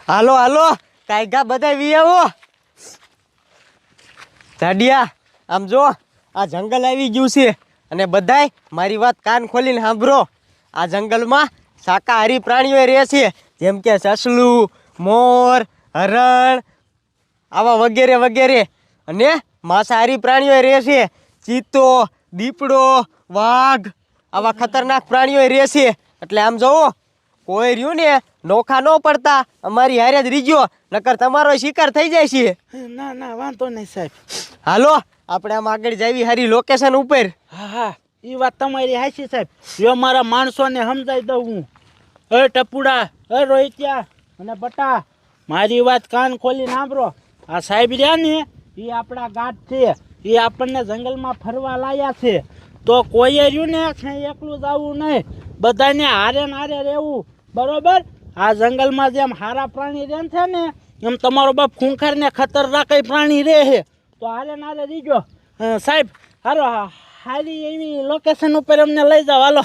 હાલો હાલો કાયગા બધા વી આવો. જાડિયા આમ જો આ જંગલ આવી ગયું છે અને બધાય મારી વાત કાન ખોલીને સાંભળો. આ જંગલમાં શાકાહારી પ્રાણીઓ રહે છે, જેમ કે સસલું, મોર, હરણ, આવા વગેરે વગેરે. અને માંસાહારી પ્રાણીઓ રહે છે, ચીતો, દીપડો, વાઘ, આવા ખતરનાક પ્રાણીઓ રહે છે. એટલે આમ જોવો કોઈ રહ્યું ને નોખા ન પડતા, અમારી હારે જ રીજો, નકર તમારો શિકાર થઈ જાય છે. ના ના વાંધો નહીં સાહેબ. હાલો આપણે આમ આગળ જાવી હારી લોકેશન ઉપર. હા હા એ વાત તમારી હાચી સાહેબ. જો મારા માણસોને સમજાઈ દઉં હું. ટપુડા, રોહિત્યા અને બટા, મારી વાત કાન ખોલી સાંભળો. આ સાહેબ રહ્યા ને એ આપણા ગાઢ છે, એ આપણને જંગલમાં ફરવા લાયા છે. તો કોઈએ રહ્યું ને એકલું જવું નહીં, બધાને હારે ને હારે રહેવું, બરોબર? આ જંગલમાં જેમ હારા પ્રાણી રહે છે ને એમ તમારો બાપ ખૂંખાર ને ખતરનાક પ્રાણી રહે છે. તો હારે ને હારે રીજો સાહેબ. હારો હારી એવી લોકેશન ઉપર અમને લઈ જાઓ. હાલો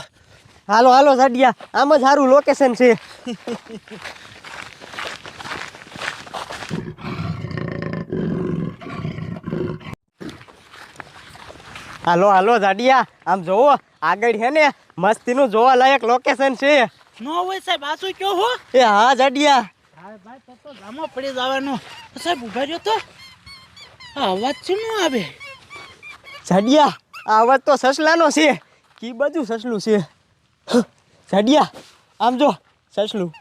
હાલો હાલો જાડિયા, આમ જ સારું લોકેશન છે. હાલો હાલો જાડિયા, આમ જોવો આગળ છે ને મસ્તીનું જોવાલાયક લોકેશન છે. નો હોય સાહેબ, આ શું કહો હો? એ હા જાડિયા. હા ભાઈ તો જામો પડી જવાનો. સાહેબ ઉભા રહ્યો તો આ અવાજ શું આવે? જાડિયા આ અવાજ તો સસલાનો છે. કી બાજુ સસલું છે? જાડિયા આમ જો સસલું.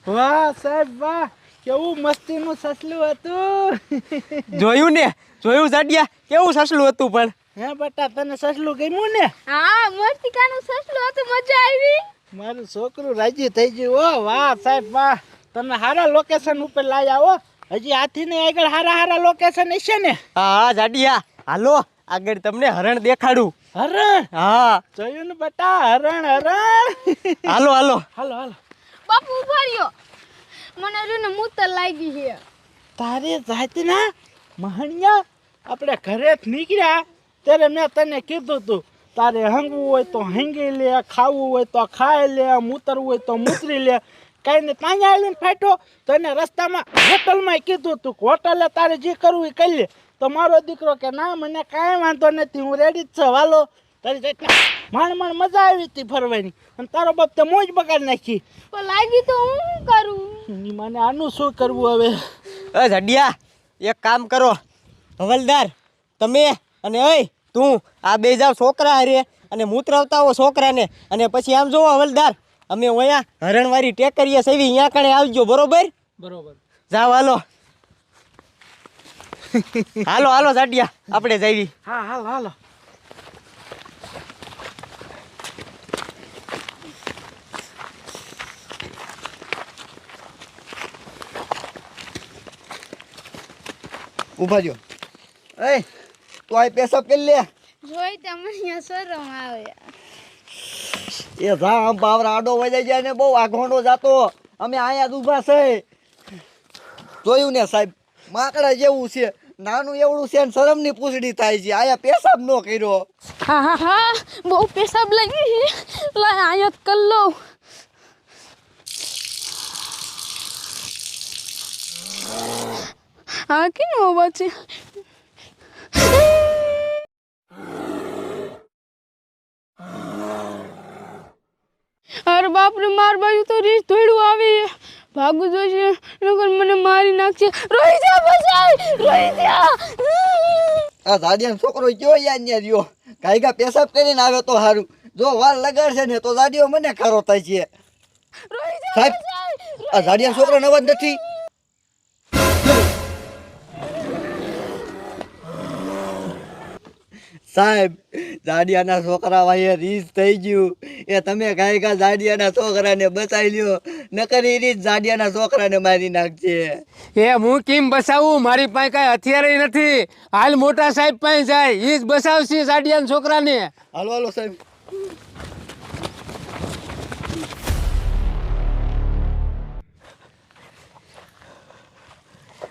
વાહ સાહેબ વાહ, કેવું મસ્તીનું સસલું હતું. જોયું ને, જોયું જાડિયા કેવું સસલું હતું. પણ હે બેટા તને સસલું ગમ્યું ને? હા મસ્તિકાનું સસલું હતું, મજા આવી. મારું છોકરું રાજી થઈ ગયું. ઓ વાહ સાહેબ વાહ, તમે સારા લોકેશન ઉપર લાયા હો. હજી આથી ને આગળ હારા હારા લોકેશન હશે ને? હા જાડિયા હાલો આગળ તમને હરણ દેખાડું. હરણ? હા જોયું ને બેટા, હરણ હરણ. હાલો હાલો હાલો હાલો. બાપુ ઉભા રહ્યો, મને રૂને મૂતર લાગી છે. તારે જાતના મહણિયા, આપણે ઘરે નીકળ્યા ત્યારે મેં તને કીધું તું તારે હંગવું હોય તો હંગી લે, ખાવું હોય તો ખાઈ લે, મૂતરવું હોય તો મૂતરી લે. કાંઈ ને ત્યાં આવીને ફાટ્યો તને રસ્તામાં હોટલમાં કીધું તું હોટલે તારે જે કરવું એ કરી લે. તો મારો દીકરો કે ના મને કાંઈ વાંધો નથી, હું રેડી જ છું, હાલો. તારી જાતના માંડ માંડ મજા આવી હતી ફરવાની, અને તારો બાપ તો મોજ બગાડ નાખી. પણ લાગી તો હું શું કરું? મને આનું શું કરવું હવે? એ જાડિયા એક કામ કરો, હવલદાર તમે અને ઓય તું આ બે જાવ છોકરા હારે અને મૂતરાવતા હો છોકરાને. અને પછી આમ જોવો હવલદાર, અમે અહીંયા હરણવાળી ટેકરીએ સેવી અહીંયા કણે આવજો, બરોબર? બરોબર. જાવ હાલો. હાલો હાલો જાડિયા આપણે જઈએ. હા હાલો હાલો. ઉભા રહ્યો. એ તું આ પેશાબ કરી લે. જોઈ તમને અહીંયા શરમ આવે. એ જા આમ બાવરા આડો વજાઈ જાય ને બહુ આઘોંડો જાતો. અમે અહીંયા જ ઊભા છે. જોયું ને સાહેબ, માકડા જેવું છે, નાનું એવડું છે ને શરમની પૂછડી થાય છે. આયા પેશાબ ન કર્યો. હા હા હા, બહુ પેશાબ લાગી છે. લાય અહીંયા જ કરી લઉં. હા કેનો અવાજ છે? અરે બાપરે, માર બાજુ તો રીસ ધોડું આવે. ભાગું જોઈશે નકર મને મારી નાખશે. રોહિત્યા બચાય, રોહિત્યા. આ જાડિયાનો છોકરો કયો યાદ ને રહ્યો. ગાયગા પેશાબ કરીને આવે તો સારું. જો વાર લગાડશે ને તો જાડિયો મને ખારો થાય છે. સાહેબ આ જાડિયાનો છોકરો નવાજ નથી. સાહેબ જાડિયાના છોકરા વાયે રીસ થઈ ગયું. એ તમે ગાયગા જાડિયાના છોકરાને બચાવી લ્યો, નકર એ રીત જાડિયાના છોકરાને મારી નાખશે. એ હું કેમ બસાવું? મારી પાસે કઈ હથિયાર નથી. હાલ મોટા સાહેબ પાસે જાય, ઈ જ બસાવશે જાડિયાના છોકરાને. હાલો હાલો સાહેબ.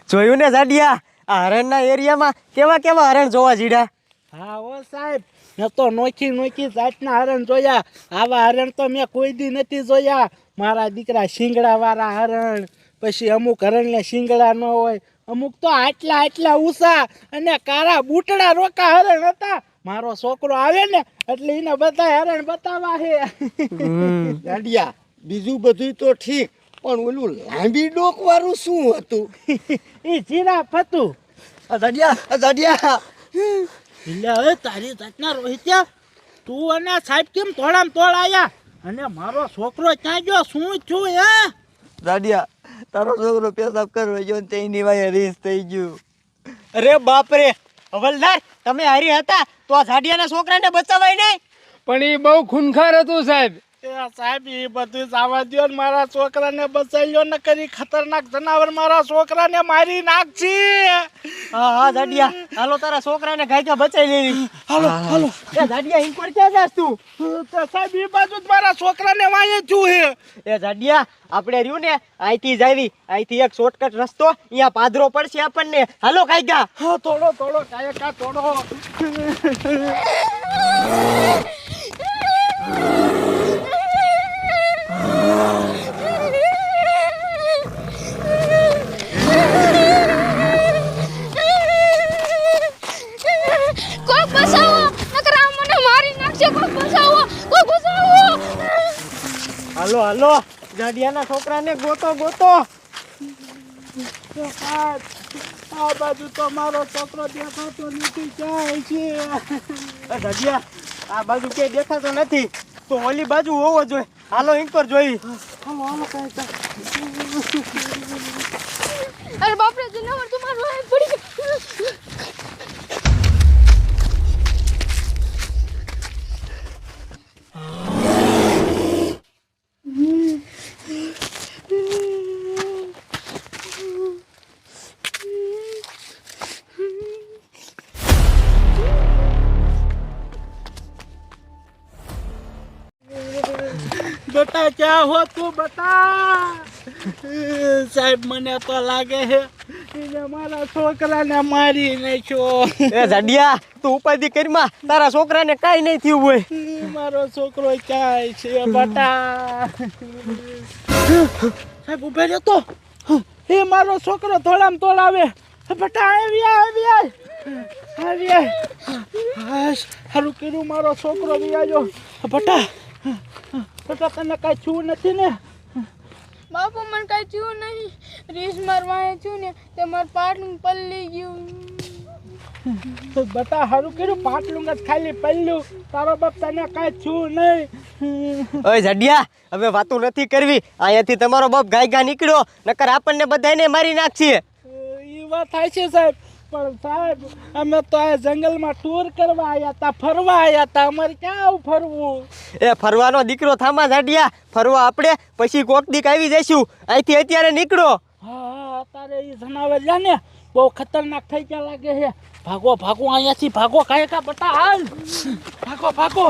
જોયું ને જાડિયા, આ હરણના એરિયામાં કેવા કેવા હરણ જોવા જીડ્યા. હા ઓ સાહેબ, મેં તો નોખી નોખી જાતના હરણ જોયા. આવા હરણ તો મેં કોઈ દી નથી જોયા. મારા દીકરા શિંગડાવાળા હરણ, પછી અમુક હરણને શિંગડા ન હોય, અમુક તો આટલા આટલા ઊંચા અને કાળા બૂટડા રોકા હરણ હતા. મારો છોકરો આવે ને એટલે એને બધા હરણ બતાવા હે. દાડિયા બીજું બધું તો ઠીક, પણ ઓલું લાંબી ડોક વાળું શું હતું? એ જીરાફ હતું. દાડિયા એટલે હવે તારી જાતના રોહિત્યા, તું અને આ સાહેબ કેમ તોડામ તોડ આયા? અને મારો છોકરો ક્યાં ગયો? શું થયું હે? દાડિયા તારો છોકરો પેશાબ કરવા ગયો ને તેની વાય રીસ થઈ ગયું. અરે બાપ રે હવલદાર, તમે હારી હતા તો આ ઝાડિયાના છોકરાને બચાવાય નહીં. પણ એ બહુ ખૂનખાર હતું સાહેબ. એ સાહેબ એ બધું જવા દ્યો ને, મારા છોકરાને બચાવ્યો ન કરી ખતરનાક જનાવર મારા છોકરાને મારી નાખશે. હા હા ઝાડિયા, હાલો તારા છોકરાને ગાયકા બચાવી લેવી. હાલો હાલો. એ ઝાડિયા ઈન પર ક્યાં જાસ તું? તો સાહેબ એ બાજુ જ મારા છોકરાને વાંહે છું હે. એ ઝાડિયા, આપણે રહ્યું ને અહીંથી જાવી, અહીંથી એક શોર્ટકટ રસ્તો, અહીંયા પાદરો પડશે આપણને. હાલો કાયગા. હા તોડો તોડો કાયકા તોડો. કોઈ બચાવો, નકર આ મને મારી નાખશે. કોઈ બચાવો, કોઈ બચાવો. હાલો હાલો, ઝાડિયાના છોકરાને ગોતો ગોતો. સાહેબ આ બાજુ તો મારો છોકરો દેખાતો નથી, ક્યાં છે? એ ઝાડિયા, આ બાજુ ક્યાંય દેખાતો નથી, તો ઓલી બાજુ હોવો જોઈએ. હાલો ઈન પર જોઈ. હાલો હાલો કાયકા. અરે બાપ રે, જનાવર તો મારો હાથ પડી ગયો. बेटा क्या हो तू बता? साहेब મને તો લાગે છે એને મારા છોકરાને મારી નાખ્યો. એ ઝાડિયા, તું ઉપાધિ કરીમાં, તારા છોકરાને કાંઈ નહીં થયું હોય. મારો છોકરો ક્યાંય છે બટા? સાહેબ ઉભે રહ્યો તો, એ મારો છોકરો થોડામ તોડ આવે. બટા આવી સારું કર્યું મારો છોકરો વિયાજો. બટા બટા તને કાંઈ છું નથી ને? બાપુ મને કઈ થયું નહીં. રીસ મારવા થયું ને તે મારું પાટલું પલ્લી ગયું. બટા સારું કર્યું, પાટલું જ ખાલી પલ્યું. તારો બાપ તને કાંઈ છું નહીં. ઓય ઝાડિયા, હવે વાતો નથી કરવી. અહીંયાથી તમારો બાપ ગાયગા નીકળ્યો, નકર આપણને બધાને મારી નાખશે. એ વાત થાય છે સાહેબ, પણ સાહેબ અમે તો આ જંગલમાં ટૂર કરવા આવ્યા હતા, ફરવા આવ્યા હતા. અમારે ક્યાં આવું ફરવું? એ ફરવાનો દીકરો થામા ઝાડિયા, ફરવા આપણે પછી કોક દીક આવી જઈશું. અહીંથી અત્યારે નીકળો. હા અત્યારે એ જનાવર રહ્યા ને બહુ ખતરનાક થઈ ગયા લાગે છે. ભાગો ભાગો અહીંયાથી ભાગો. કાંઈ કા બટા હાલ, ભાગો ભાગો.